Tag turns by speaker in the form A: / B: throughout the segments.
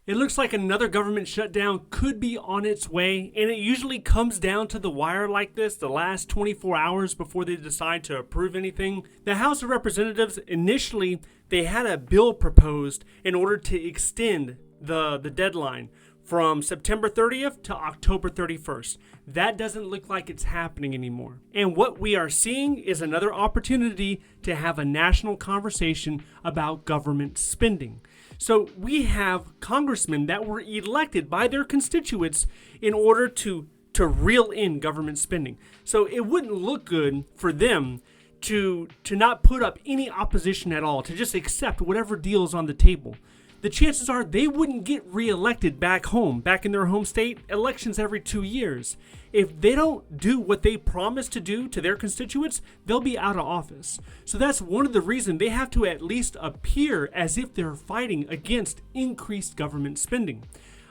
A: It looks like another government shutdown could be on its way, and it usually comes down to the wire like this the last 24 hours before they decide to approve anything. The House of Representatives, initially, they had a bill proposed in order to extend the deadline from September 30th to October 31st. That doesn't look like it's happening anymore. And what we are seeing is another opportunity to have a national conversation about government spending. So we have congressmen that were elected by their constituents in order to reel in government spending. So it wouldn't look good for them to not put up any opposition at all, to just accept whatever deal is on the table. The chances are they wouldn't get reelected back in their home state, elections every 2 years. If they don't do what they promised to do to their constituents, they'll be out of office. So that's one of the reasons they have to at least appear as if they're fighting against increased government spending.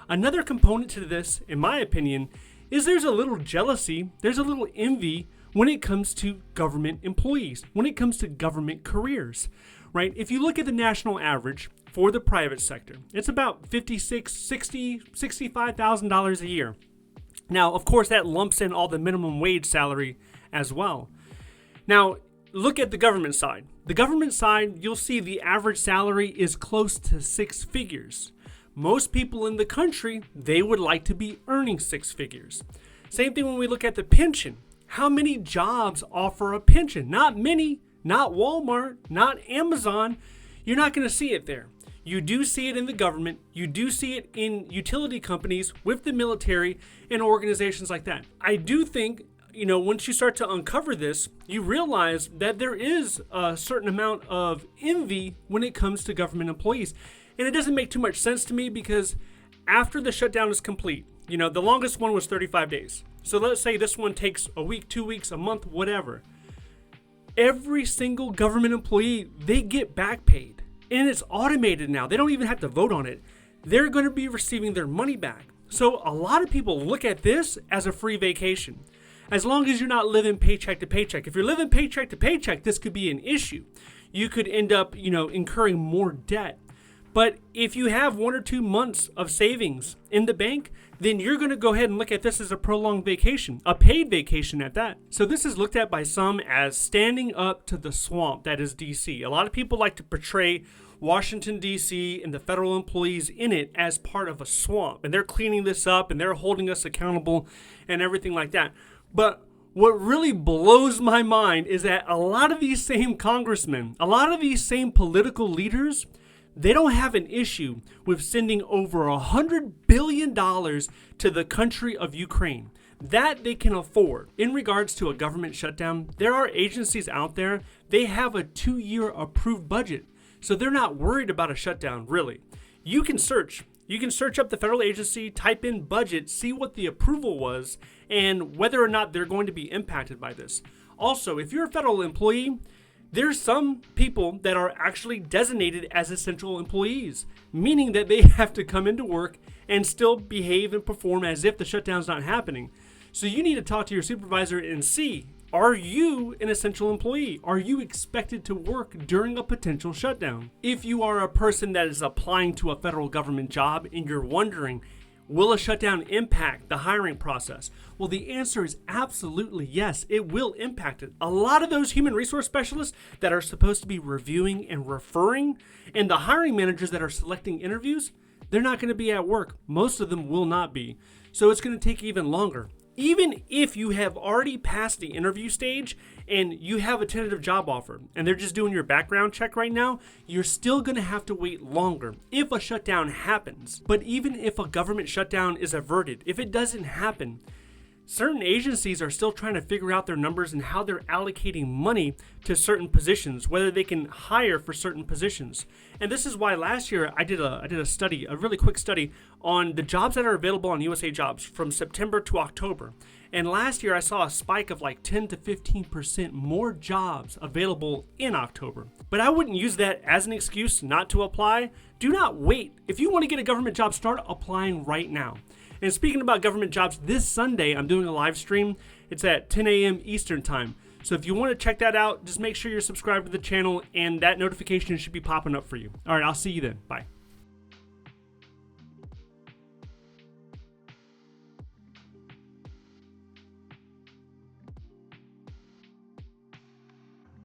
A: Another component to this, in my opinion, is there's a little jealousy, there's a little envy when it comes to government employees, when it comes to government careers, right? If you look at the national average for the private sector, it's about $65,000 a year. Now, of course, that lumps in all the minimum wage salary as well. Now, look at the government side. The government side, you'll see the average salary is close to 6 figures. Most people in the country, they would like to be earning 6 figures. Same thing when we look at the pension. How many jobs offer a pension? Not many, not Walmart, not Amazon. You're not going to see it there. You do see it in the government. You do see it in utility companies with the military and organizations like that. I do think, once you start to uncover this, you realize that there is a certain amount of envy when it comes to government employees. And it doesn't make too much sense to me because after the shutdown is complete, the longest one was 35 days. So let's say this one takes a week, 2 weeks, a month, whatever. Every single government employee, they get back paid. And it's automated now. They don't even have to vote on it. They're going to be receiving their money back. So a lot of people look at this as a free vacation. As long as you're not living paycheck to paycheck. If you're living paycheck to paycheck, this could be an issue. You could end up, incurring more debt. But if you have 1 or 2 months of savings in the bank, then you're going to go ahead and look at this as a prolonged vacation, a paid vacation at that. So this is looked at by some as standing up to the swamp that is DC. A lot of people like to portray Washington, D.C. and the federal employees in it as part of a swamp. And they're cleaning this up and they're holding us accountable and everything like that. But what really blows my mind is that a lot of these same congressmen, a lot of these same political leaders, they don't have an issue with sending over $100 billion to the country of Ukraine. That they can afford. In regards to a government shutdown, there are agencies out there, they have a 2-year approved budget. So they're not worried about a shutdown, really. You can search up the federal agency, type in budget, see what the approval was, and whether or not they're going to be impacted by this. Also, if you're a federal employee, there's some people that are actually designated as essential employees, meaning that they have to come into work and still behave and perform as if the shutdown's not happening. So you need to talk to your supervisor and see, are you an essential employee? Are you expected to work during a potential shutdown? If you are a person that is applying to a federal government job and you're wondering, will a shutdown impact the hiring process? Well, the answer is absolutely yes, it will impact it. A lot of those human resource specialists that are supposed to be reviewing and referring, and the hiring managers that are selecting interviews, they're not going to be at work. Most of them will not be. So it's going to take even longer. Even if you have already passed the interview stage and you have a tentative job offer and they're just doing your background check right now, you're still going to have to wait longer if a shutdown happens. But even if a government shutdown is averted, if it doesn't happen, certain agencies are still trying to figure out their numbers and how they're allocating money to certain positions, whether they can hire for certain positions. And this is why last year I did a study, a really quick study on the jobs that are available on USA Jobs from September to October. And last year I saw a spike of like 10 to 15% more jobs available in October. But I wouldn't use that as an excuse not to apply. Do not wait. If you want to get a government job, start applying right now. And speaking about government jobs, this Sunday I'm doing a live stream. It's at 10 a.m. Eastern time. So if you want to check that out, just make sure you're subscribed to the channel and that notification should be popping up for you. All right, I'll see you then. Bye.